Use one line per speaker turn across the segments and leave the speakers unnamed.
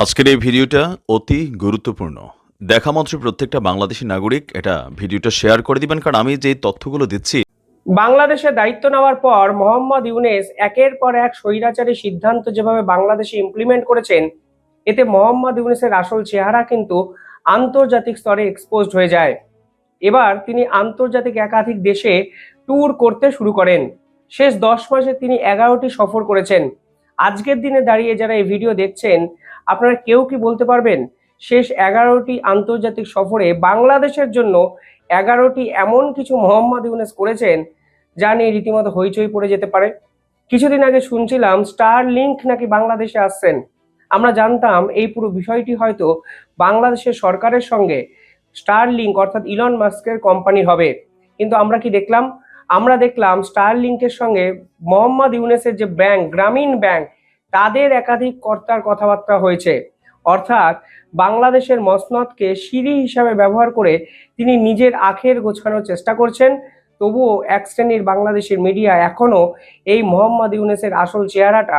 আজকের এই ভিডিওটা অতি গুরুত্বপূর্ণ। দেখা মাত্র প্রত্যেকটা বাংলাদেশী নাগরিক এটা ভিডিওটা শেয়ার করে দিবেন, কারণ আমি যে তথ্যগুলো দিচ্ছি।
বাংলাদেশে দায়িত্ব নেওয়ার পর মোহাম্মদ ইউনূস একের পর এক স্বৈরাচারী সিদ্ধান্ত যেভাবে বাংলাদেশে ইমপ্লিমেন্ট করেছেন, এতে মোহাম্মদ ইউনূসের আসল চেহারা কিন্তু আন্তর্জাতিক স্তরে এক্সপোজড হয়ে যায়। এবার তিনি আন্তর্জাতিক একাধিক দেশে ট্যুর করতে শুরু করেন। শেষ 10 মাসে তিনি 11টি সফর করেছেন। আজকের দিনে দাঁড়িয়ে যারা এই ভিডিও দেখছেন, আপনারা কেউ কি বলতে পারবেন শেষ 11টি আন্তর্জাতিক সফরে বাংলাদেশের জন্য 11টি এমন কিছু মোহাম্মদ ইউনূস করেছেন যা নিয়ে রীতিমতো হইচই পড়ে যেতে পারে? কিছুদিন আগে শুনছিলাম স্টার লিংক নাকি বাংলাদেশে আসছেন। আমরা জানতাম এই পুরো বিষয়টি হয়তো বাংলাদেশের সরকারের সঙ্গে স্টার লিংক অর্থাৎ ইলন মাস্কের কোম্পানি হবে, কিন্তু আমরা কি দেখলাম? আমরা দেখলাম স্টার লিংকের সঙ্গে মোহাম্মদ ইউনূসের যে ব্যাংক, গ্রামীণ ব্যাংক, তাদের একাধিক কর্তার কথাবার্তা হয়েছে। অর্থাৎ বাংলাদেশের মসনদকে সিঁড়ি হিসাবে ব্যবহার করে তিনি নিজের আখের গোছানোর চেষ্টা করছেন। তবুও এক শ্রেণীর বাংলাদেশের মিডিয়া এখনো এই মোহাম্মদ ইউনূসের আসল চেহারাটা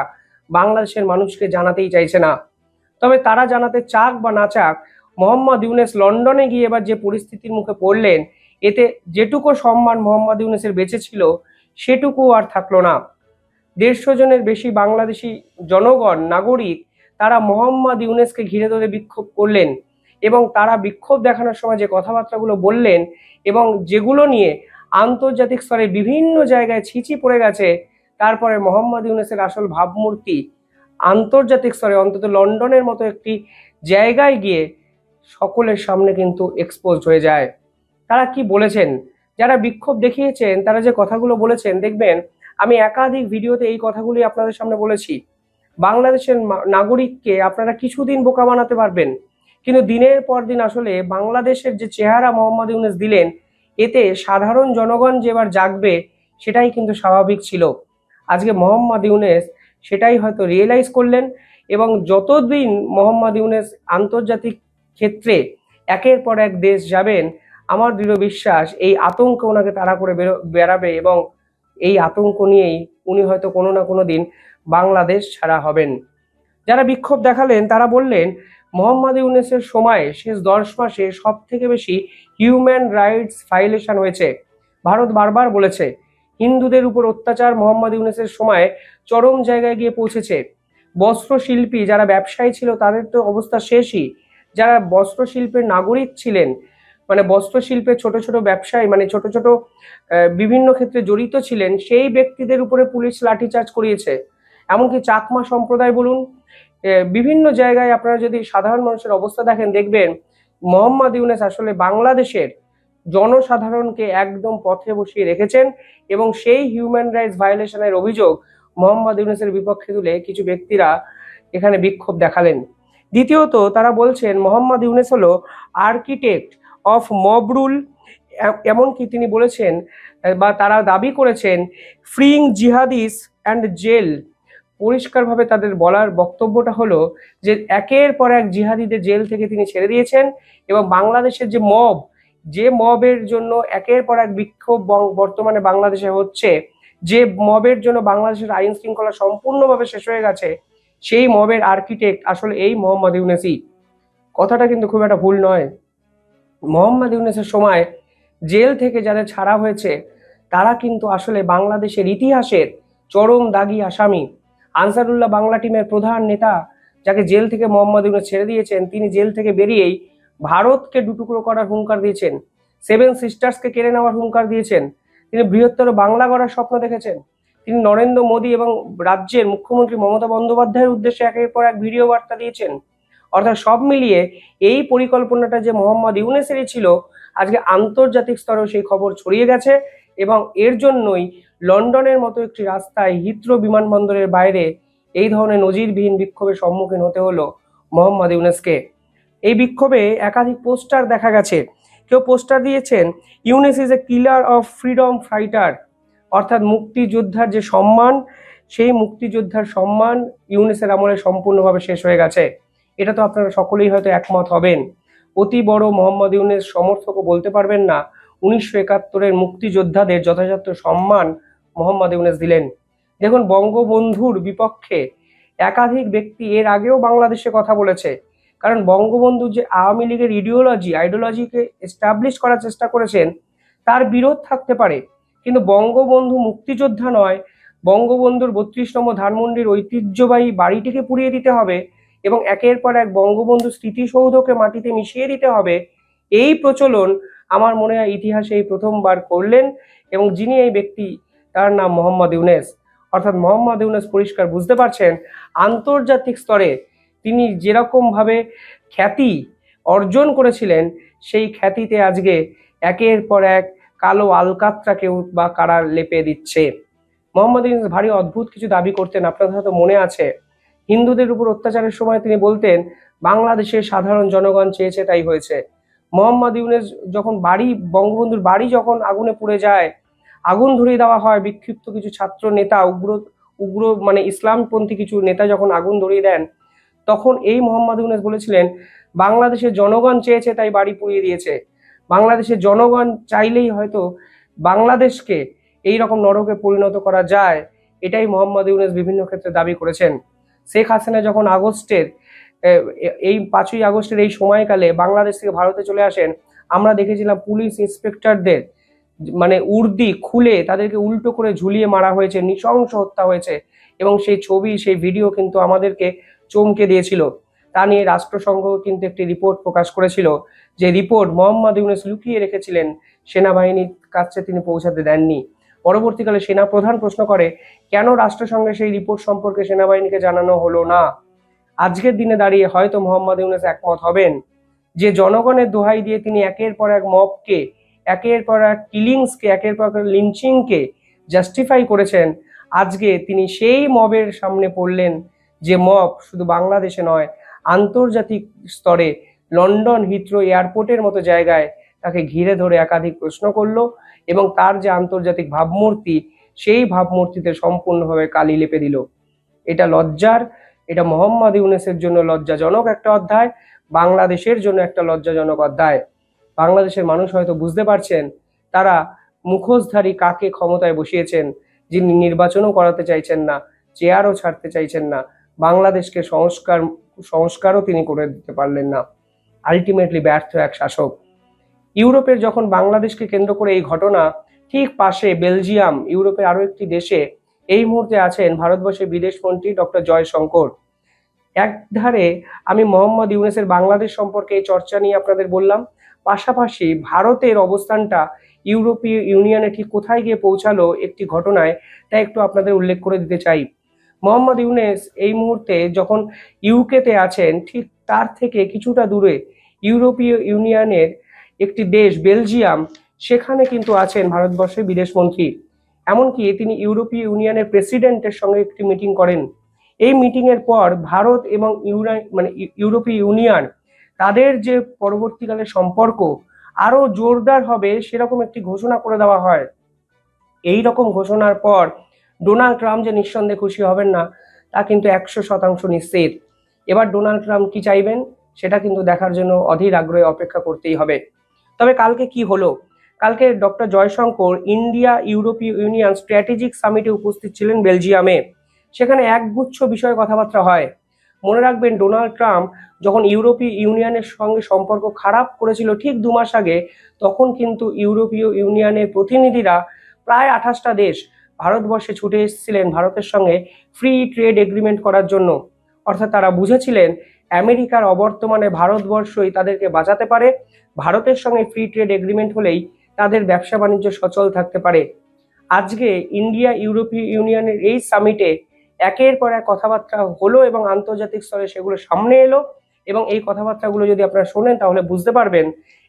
বাংলাদেশের মানুষকে জানাতেই চাইছে না। তবে তারা জানাতে চাক বা না চাক, মোহাম্মদ ইউনূস লন্ডনে গিয়ে এবার যে পরিস্থিতির মুখে পড়লেন, এতে যেটুকু সম্মান মোহাম্মদ ইউনূসের বেঁচে ছিল সেটুকু আর থাকলো না। 150 জনের বেশি বাংলাদেশি জনগণ, নাগরিক, তারা মোহাম্মদ ইউনূসকে ঘিরে ধরে বিক্ষোভ করলেন, এবং তারা বিক্ষোভ দেখানোর সময় যে কথাবার্তাগুলো বললেন এবং যেগুলো নিয়ে আন্তর্জাতিক স্তরে বিভিন্ন জায়গায় ছিচি পড়ে গেছে, তারপরে মোহাম্মদ ইউনূসের আসল ভাবমূর্তি আন্তর্জাতিক স্তরে অন্তত লন্ডনের মতো একটি জায়গায় গিয়ে সকলের সামনে কিন্তু এক্সপোজড হয়ে যায়। তারা কি বলেছেন, যারা বিক্ষোভ দেখিয়েছেন, তারা যে কথাগুলো বলেছেন, দেখবেন আমি একাধিক ভিডিওতে এই কথাগুলি আপনাদের সামনে বলেছি। বাংলাদেশের নাগরিককে আপনারা কিছুদিন বোকা বানাতে পারবেন, কিন্তু দিনের পর দিন আসলে বাংলাদেশের যে চেহারা মোহাম্মদ ইউনূস দিলেন, এতে সাধারণ জনগণ যে এবার জাগবে সেটাই কিন্তু স্বাভাবিক ছিল। আজকে মোহাম্মদ ইউনূস সেটাই হয়তো রিয়েলাইজ করলেন, এবং যতদিন মোহাম্মদ ইউনূস আন্তর্জাতিক ক্ষেত্রে একের পর এক দেশ যাবেন, আমার দৃঢ় বিশ্বাস এই আতঙ্ক ওনাকে তাড়া করে বেড়াবে, এবং এই আতঙ্ক নিয়েই উনি হয়তো কোনো না কোনো দিন বাংলাদেশ ছাড়া হবেন। যারা বিক্ষোভ দেখালেন তারা বললেন মোহাম্মদ ইউনূসের সময় শেষ 10 মাসে সব থেকে বেশি হিউম্যান রাইটস ভায়োলেশন হয়েছে। ভারত বারবার বলেছে হিন্দুদের উপর অত্যাচার মোহাম্মদ ইউনূসের সময় চরম জায়গায় গিয়ে পৌঁছেছে। বস্ত্রশিল্পী যারা ব্যবসায়ী ছিল তাদের তো অবস্থা শেষই। যারা বস্ত্রশিল্পের নাগরিক ছিলেন, মানে বস্ত্রশিল্পে ছোট ছোট ব্যবসায়ী, মানে ছোট ছোট বিভিন্ন ক্ষেত্রে জড়িত ছিলেন, সেই ব্যক্তিদের উপরে পুলিশ লাঠিচার্জ করিয়েছে। এমনকি চাকমা সম্প্রদায় বলুন, বিভিন্ন জায়গায় আপনারা যদি সাধারণ মানুষের অবস্থা দেখেন, দেখবেন মোহাম্মদ ইউনূস আসলে বাংলাদেশের জনসাধারণকে একদম পথে বসিয়ে রেখেছেন, এবং সেই হিউম্যান রাইটস ভায়োলেশনের অভিযোগ মোহাম্মদ ইউনূসের বিপক্ষে তুলে কিছু ব্যক্তিরা এখানে বিক্ষোভ দেখালেন। দ্বিতীয়ত, তারা বলছেন মোহাম্মদ ইউনূস হলো আর্কিটেক্ট অফ মব রুল। এমনকি তিনি বলেছেন বা তারা দাবি করেছেন ফ্রিং জিহাদিস অ্যান্ড জেল। পরিষ্কারভাবে তাদের বলার বক্তব্যটা হলো যে একের পর এক জিহাদিদের জেল থেকে তিনি ছেড়ে দিয়েছেন, এবং বাংলাদেশের যে মবের জন্য একের পর এক বিক্ষোভ বর্তমানে বাংলাদেশে হচ্ছে, যে মবের জন্য বাংলাদেশের আইন শৃঙ্খলা সম্পূর্ণভাবে শেষ হয়ে গেছে, সেই মবের আর্কিটেক্ট আসলে এই মোহাম্মদ ইউনূসই। কথাটা কিন্তু খুব একটা ভুল নয়। মোহাম্মদ ইউনূসের সময় জেল থেকে যাদের ছাড়া হয়েছে তারা কিন্তু আসলে বাংলাদেশের ইতিহাসের চরম দাগী আসামি। আনসারুল্লাহ বাংলা টিমের প্রধান নেতা, যাকে জেল থেকে মোহাম্মদ ইউনূস ছেড়ে দিয়েছেন, তিনি জেল থেকে বেরিয়েই ভারতকে দুটুকরো করার হুঙ্কার দিয়েছেন, 7 সিস্টার্সকে কেড়ে নেওয়ার হুঙ্কার দিয়েছেন, তিনি বৃহত্তর বাংলা গড়ার স্বপ্ন দেখেছেন। তিনি নরেন্দ্র মোদী এবং রাজ্যের মুখ্যমন্ত্রী মমতা বন্দ্যোপাধ্যায়ের উদ্দেশ্যে একের পর এক ভিডিও বার্তা দিয়েছেন। অর্থাৎ সব মিলিয়ে এই পরিকল্পনাটা যে মোহাম্মদ ইউনূসেরই ছিল, আজকে আন্তর্জাতিক স্তরেও সেই খবর ছড়িয়ে গেছে, এবং এর জন্যই লন্ডনের মতো একটি রাস্তায় হিথ্রো বিমানবন্দরের বাইরে এই ধরনের নজিরবিহীন বিক্ষোভের সম্মুখীন হতে হলো মোহাম্মদ ইউনূসকে। এই বিক্ষোভে একাধিক পোস্টার দেখা গেছে। কেউ পোস্টার দিয়েছেন Yunus is a killer of freedom fighter, অর্থাৎ মুক্তিযোদ্ধার যে সম্মান, সেই মুক্তিযোদ্ধার সম্মান ইউনূসের আমলে সম্পূর্ণভাবে শেষ হয়ে গেছে। এটা তো আপনারা সকলেই হয়তো একমত হবেন। অতি বড় মোহাম্মদ ইউনূস সমর্থকও বলতে পারবেন না 1971-এর মুক্তিযোদ্ধাদের যথাযথ সম্মান মোহাম্মদ ইউনূস দিলেন। দেখুন, বঙ্গবন্ধুর বিপক্ষে একাধিক ব্যক্তি এর আগেও বাংলাদেশে কথা বলেছে, কারণ বঙ্গবন্ধু যে আওয়ামী লীগের আইডিওলজিকে এস্টাবলিশ করার চেষ্টা করেছেন তার বিরোধ থাকতে পারে, কিন্তু বঙ্গবন্ধু মুক্তিযোদ্ধা নয়। বঙ্গবন্ধুর 32 নম্বর ধানমন্ডির ঐতিহ্যবাহী বাড়িটিকে পুড়িয়ে দিতে হবে এবং একের পর এক বঙ্গবন্ধু স্মৃতিসৌধকে মাটিতে মিশিয়ে দিতে হবে, এই প্রচলন আমার মনে হয় ইতিহাসে এই প্রথমবার করলেন। এবং যিনি এই ব্যক্তি, তার নাম মোহাম্মদ ইউনূস। অর্থাৎ মোহাম্মদ ইউনূস পরিষ্কার বুঝতে পারছেন আন্তর্জাতিক স্তরে তিনি যেরকমভাবে খ্যাতি অর্জন করেছিলেন, সেই খ্যাতিতে আজকে একের পর এক কালো আলকাতরাকেও বা কারা লেপে দিচ্ছে। মোহাম্মদ ইউনূস ভারী অদ্ভুত কিছু দাবি করতেন, আপনাদের হয়তো মনে আছে। হিন্দুদের উপর অত্যাচারের সময় তিনি বলতেন বাংলাদেশের সাধারণ জনগণ চেয়েছে তাই হয়েছে। মোহাম্মদ ইউনূস যখন বঙ্গবন্ধুর বাড়ি যখন আগুনে পুড়ে যায়, আগুন ধরিয়ে দেওয়া হয়, বিক্ষিপ্ত কিছু ছাত্র নেতা উগ্র মানে ইসলামপন্থী কিছু নেতা যখন আগুন ধরিয়ে দেন, তখন এই মোহাম্মদ ইউনূস বলেছিলেন বাংলাদেশের জনগণ চেয়েছে তাই বাড়ি পুড়িয়ে দিয়েছে। বাংলাদেশের জনগণ চাইলেই হয়তো বাংলাদেশকে এই রকম নরকে পরিণত করা যায়, এটাই মোহাম্মদ ইউনূস বিভিন্ন ক্ষেত্রে দাবি করেছেন। শেখ হাসিনা যখন এই 5ই আগস্টের এই সময়কালে বাংলাদেশ থেকে ভারতে চলে আসেন, আমরা দেখেছিলাম পুলিশ ইন্সপেক্টরদের মানে উর্দি খুলে তাদেরকে উল্টো করে ঝুলিয়ে মারা হয়েছে, নৃশংস হত্যা হয়েছে, এবং সেই ছবি সেই ভিডিও কিন্তু আমাদেরকে চমকে দিয়েছিল। তা নিয়ে রাষ্ট্রসংঘ কিন্তু একটি রিপোর্ট প্রকাশ করেছিল, যে রিপোর্ট মোহাম্মদ ইউনূস লুকিয়ে রেখেছিলেন, সেনাবাহিনীর কাছে তিনি পৌঁছাতে দেননি। পরবর্তীকালে সেনা প্রধান প্রশ্ন করে কেন রাষ্ট্রসংঘে সেই রিপোর্ট সম্পর্কে সেনাবাহিনীকে জানানো হলো না। আজকের দিনে দাঁড়িয়ে হয়তো মোহাম্মদ ইউনূস একমত হবেন যে জনগণের দোহাই দিয়ে তিনি একের পর এক মবকে, একের পর এক কিলিংসকে, একের পর এক লিঞ্চিংকে জাস্টিফাই করেছেন। আজকে তিনি সেই মবের সামনে পড়লেন, যে মব শুধু বাংলাদেশে নয়, আন্তর্জাতিক স্তরে লন্ডন হিথ্রো এয়ারপোর্টের মতো জায়গায় তাকে ঘিরে ধরে একাধিক প্রশ্ন করলো, এবং তার যে আন্তর্জাতিক ভাবমূর্তি, সেই ভাবমূর্তিতে সম্পূর্ণভাবে কালি লেপে দিল। এটা লজ্জার, এটা মোহাম্মদ ইউনূসের জন্য লজ্জাজনক একটা অধ্যায়, বাংলাদেশের জন্য একটা লজ্জাজনক অধ্যায়। বাংলাদেশের মানুষ হয়তো বুঝতে পারছেন তারা মুখোশধারী কাকে ক্ষমতায় বসিয়েছেন, যিনি নির্বাচনও করাতে চাইছেন না, চেয়ারও ছাড়তে চাইছেন না, বাংলাদেশকে সংস্কারও তিনি করে দিতে পারলেন না। আলটিমেটলি ব্যর্থ এক শাসক। ইউরোপের যখন বাংলাদেশকে কেন্দ্র করে এই ঘটনা, ঠিক পাশে বেলজিয়াম, ইউরোপের আরো একটি দেশে এই মুহূর্তে আছেন ভারতবর্ষের বিদেশমন্ত্রী ডক্টর জয়শঙ্কর। একধারে আমি মোহাম্মদ ইউনূসের বাংলাদেশ সম্পর্কে এই চর্চা নিয়ে আপনাদের বললাম, পাশাপাশি ভারতের অবস্থানটা ইউরোপীয় ইউনিয়নে ঠিক কোথায় গিয়ে পৌঁছালো একটি ঘটনায়, তা একটু আপনাদের উল্লেখ করে দিতে চাই। মোহাম্মদ ইউনূস এই মুহূর্তে যখন ইউকেতে আছেন, ঠিক তার থেকে কিছুটা দূরে ইউরোপীয় ইউনিয়নের একটি দেশ বেলজিয়াম, সেখানে কিন্তু আছেন ভারতবর্ষের বিদেশমন্ত্রী। এমনকি তিনি ইউরোপীয় ইউনিয়নের প্রেসিডেন্টের সঙ্গে একটি মিটিং করেন। এই মিটিং এর পর ভারত এবং ইউরোপীয় ইউনিয়ন তাদের যে পরবর্তীকালে সম্পর্ক আরো জোরদার হবে, সেরকম একটি ঘোষণা করে দেওয়া হয়। এই রকম ঘোষণার পর ডোনাল্ড ট্রাম্প যে নিঃসন্দেহে খুশি হবেন না, তা কিন্তু 100% নিশ্চিত। এবার ডোনাল্ড ট্রাম্প কি চাইবেন সেটা কিন্তু দেখার জন্য অধীর আগ্রহে অপেক্ষা করতেই হবে। তবে কালকে কি হলো? কালকে ডক্টর জয়শঙ্কর ইন্ডিয়া ইউরোপীয় ইউনিয়ন স্ট্র্যাটেজিক সামিটে উপস্থিত ছিলেন বেলজিয়ামে। সেখানে একগুচ্ছ বিষয়ে কথাবার্তা হয়। মনে রাখবেন, ডোনাল্ড ট্রাম্প যখন ইউরোপীয় ইউনিয়নের সঙ্গে সম্পর্ক খারাপ করেছিল ঠিক 2 মাস আগে, তখন কিন্তু ইউরোপীয় ইউনিয়নের প্রতিনিধিরা প্রায় 28টা দেশ ভারতবর্ষে ছুটে এসেছিলেন ভারতের সঙ্গে ফ্রি ট্রেড এগ্রিমেন্ট করার জন্য। অর্থাৎ তারা বুঝেছিলেন আমেরিকার অবর্তমানে ভারতবর্ষই তাদেরকে বাঁচাতে পারে, ভারতের সঙ্গে ফ্রি ট্রেড এগ্রিমেন্ট হলেই তাদের ব্যবসা বাণিজ্য সচল থাকতে পারে। আজকে ইন্ডিয়া ইউরোপীয় ইউনিয়নের এই সামিটে একের পর এক কথাবার্তা হলো এবং আন্তর্জাতিক স্তরে সেগুলো সামনে এলো, এবং এই কথাবার্তাগুলো যদি আপনারা শোনেন তাহলে বুঝতে পারবেন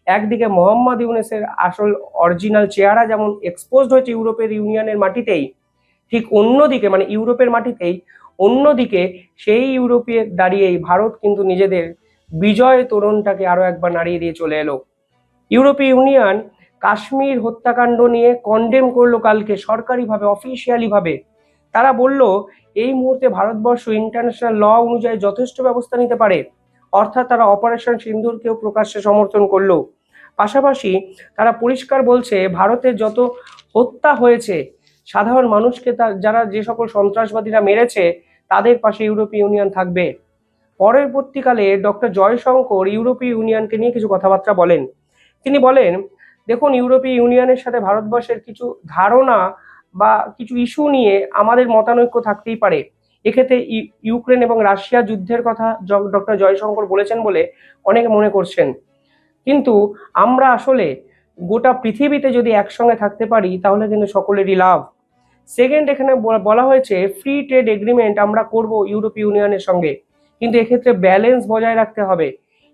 একদিকে মোহাম্মদ ইউনূসের আসল অরিজিনাল চেহারা যেমন এক্সপোজড হয়েছে ইউরোপের ইউনিয়নের মাটিতেই, ঠিক অন্যদিকে মানে ইউরোপের মাটিতেই, অন্যদিকে সেই ইউরোপে দাঁড়িয়েই ভারত কিন্তু নিজেদের বিজয় তোরণটাকে আরো একবার নাড়িয়ে দিয়ে চলে এলো। ইউরোপীয় ইউনিয়ন কাশ্মীর হত্যাকাণ্ড নিয়ে কন্ডেম করলো কালকে সরকারিভাবে, অফিসিয়ালি ভাবে। তারা বলল এই মুহূর্তে ভারতবর্ষ ইন্টারন্যাশনাল ল অনুযায়ী যথেষ্ট ব্যবস্থা নিতে পারে। অর্থাৎ তারা অপারেশন সিন্দুরকেও প্রকাশ্যে সমর্থন করলো। পাশাপাশি তারা পরিষ্কার বলছে ভারতের যত হত্যা হয়েছে, সাধারণ মানুষকে যারা যে সকল সন্ত্রাসবাদীরা মেরেছে, তাদের পাশে ইউরোপীয় ইউনিয়ন থাকবে। পরবর্তীকালে ডক্টর জয়শঙ্কর ইউরোপীয় ইউনিয়নকে নিয়ে কিছু কথাবার্তা বলেন। তিনি বলেন, দেখুন, ইউরোপীয় ইউনিয়নের সাথে ভারতবর্ষের কিছু ধারণা বা কিছু ইস্যু নিয়ে আমাদের মতানৈক্য থাকতেই পারে। এক্ষেত্রে ইউক্রেন এবং রাশিয়া যুদ্ধের কথা ডক্টর জয়শঙ্কর বলেছেন বলে অনেকে মনে করছেন, কিন্তু আমরা আসলে গোটা পৃথিবীতে যদি একসঙ্গে থাকতে পারি তাহলে কিন্তু সকলেরই লাভ। সেকেন্ড, এখানে বলা হয়েছে ফ্রি ট্রেড এগ্রিমেন্ট আমরা করব ইউরোপীয় ইউনিয়নের সঙ্গে, কিন্তু এক্ষেত্রে ব্যালেন্স বজায় রাখতে হবে।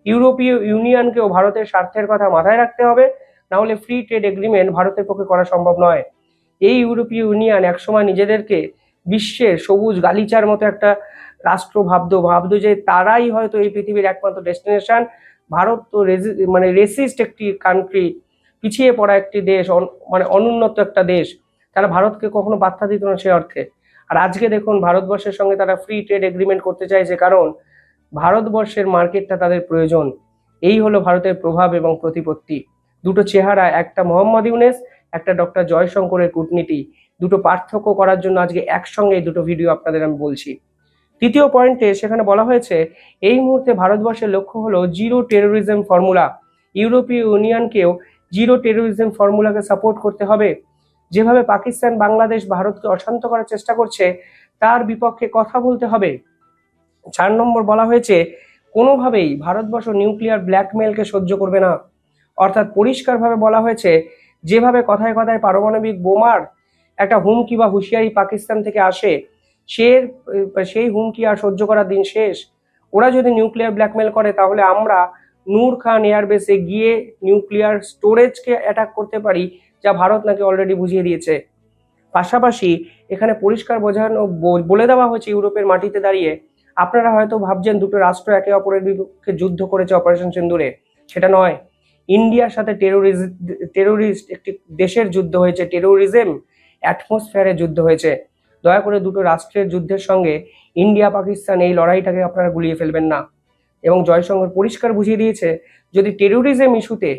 ইউরোপীয় ইউনিয়নকেও ভারতের স্বার্থের কথা মাথায় রাখতে হবে, না হলে ফ্রি ট্রেড এগ্রিমেন্ট ভারতের পক্ষে করা সম্ভব নয়। এই ইউরোপীয় ইউনিয়ন একসময় নিজেদেরকে বিশ্বের সবুজ গালিচার মতো একটা রাষ্ট্র ভাবতো যে তারাই হয়তো এই পৃথিবীর একমাত্র ডেস্টিনেশন। ভারত তো রেসিস্ট একটি কান্ট্রি, পিছিয়ে পড়া একটি দেশ, অনুন্নত একটা দেশ। তারা ভারতকে কখনো পাত্তা দিত না সে অর্থে। আর আজকে দেখুন, ভারতবর্ষের সঙ্গে তারা ফ্রি ট্রেড এগ্রিমেন্ট করতে চাইছে, কারণ ভারতবর্ষের মার্কেটটা তাদের প্রয়োজন। এই হলো ভারতের প্রভাব এবং প্রতিপত্তি। দুটো চেহারা, একটা মোহাম্মদ ইউনেস, একটা ডক্টর জয়শঙ্করের কূটনীতি। দুটো পার্থক্য করার জন্য আজকে একসঙ্গে এই দুটো ভিডিও আপনাদের আমি বলছি। তৃতীয় পয়েন্টে সেখানে বলা হয়েছে, এই মুহূর্তে ভারতবর্ষের লক্ষ্য হলো জিরো টেরোরিজম ফর্মুলা। ইউরোপীয় ইউনিয়নকেও জিরো টেরোরিজম ফর্মুলাকে সাপোর্ট করতে হবে। যেভাবে পাকিস্তান, বাংলাদেশ ভারতকে অশান্ত করার চেষ্টা করছে, তার বিপক্ষে কথা বলতে হবে। 4 নম্বর বলা হয়েছে, কোনোভাবেই ভারতবর্ষ নিউক্লিয়ার ব্ল্যাকমেলকে সহ্য করবে না। অর্থাৎ পরিষ্কারভাবে বলা হয়েছে, যেভাবে কথায় কথায় পারমাণবিক বোমার একটা হুমকি বা হুঁশিয়ারি পাকিস্তান থেকে আসে, সেই হুমকি আর সহ্য করার দিন শেষ। ওরা যদি নিউক্লিয়ার ব্ল্যাকমেল করে, তাহলে আমরা নূর খান এয়ারবেসে গিয়ে নিউক্লিয়ার স্টোরেজকে অ্যাটাক করতে পারি, যা ভারত নাকি অলরেডি বুঝিয়ে দিয়েছে। পাশাপাশি এখানে পরিষ্কার বলে দেওয়া হয়েছে ইউরোপের মাটিতে দাঁড়িয়ে, আপনারা হয়তো ভাবছেন দুটো রাষ্ট্র একে অপরের বিপক্ষে যুদ্ধ করেছে অপারেশন সিন্দুরে, সেটা নয়। ইন্ডিয়ার সাথে টেরোরিস্ট একটি দেশের যুদ্ধ হয়েছে, টেরোরিজম অ্যাটমসফিয়ারের যুদ্ধ হয়েছে। দয়া করে দুটো রাষ্ট্রের যুদ্ধের সঙ্গে ইন্ডিয়া পাকিস্তান এই লড়াইটাকে আপনারা গুলিয়ে ফেলবেন না। এবং জয়শঙ্কর পরিষ্কার বুঝিয়ে দিয়েছে, যদি টেরোরিজম ইস্যুতে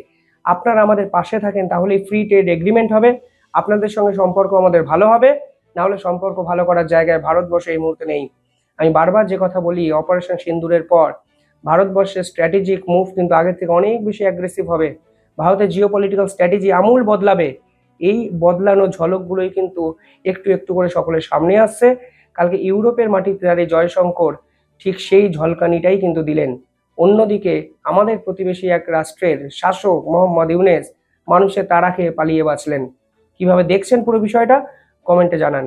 আপনারা আমাদের পাশে থাকেন, তাহলে ফ্রি ট্রেড এগ্রিমেন্ট হবে, আপনাদের সঙ্গে সম্পর্ক আমাদের ভালো হবে, না হলে সম্পর্ক ভালো করার জায়গায় ভারতবর্ষ এই মুহূর্তে নেই। আমি বারবার যে কথা বলি, অপারেশন সিন্দুরের পর ভারতবর্ষের স্ট্র্যাটেজিক মুভ কিন্তু আগের থেকে অনেক বেশি অ্যাগ্রেসিভ হবে। ভারতের জিওপলিটিক্যাল স্ট্র্যাটেজি আমূল বদলাবে। এই বদলানো ঝলকগুলোই কিন্তু একটু একটু করে সকলের সামনে আসছে। কালকে ইউরোপের মাটিতে দাঁড়িয়ে জয়শঙ্কর ঠিক সেই ঝলকানিটাই কিন্তু দিলেন। অন্যদিকে আমাদের প্রতিবেশী এক রাষ্ট্রের শাসক মোহাম্মদ ইউনেস মানুষের তাড়া খেয়ে পালিয়ে বাঁচলেন। কিভাবে দেখছেন পুরো বিষয়টা কমেন্টে জানান।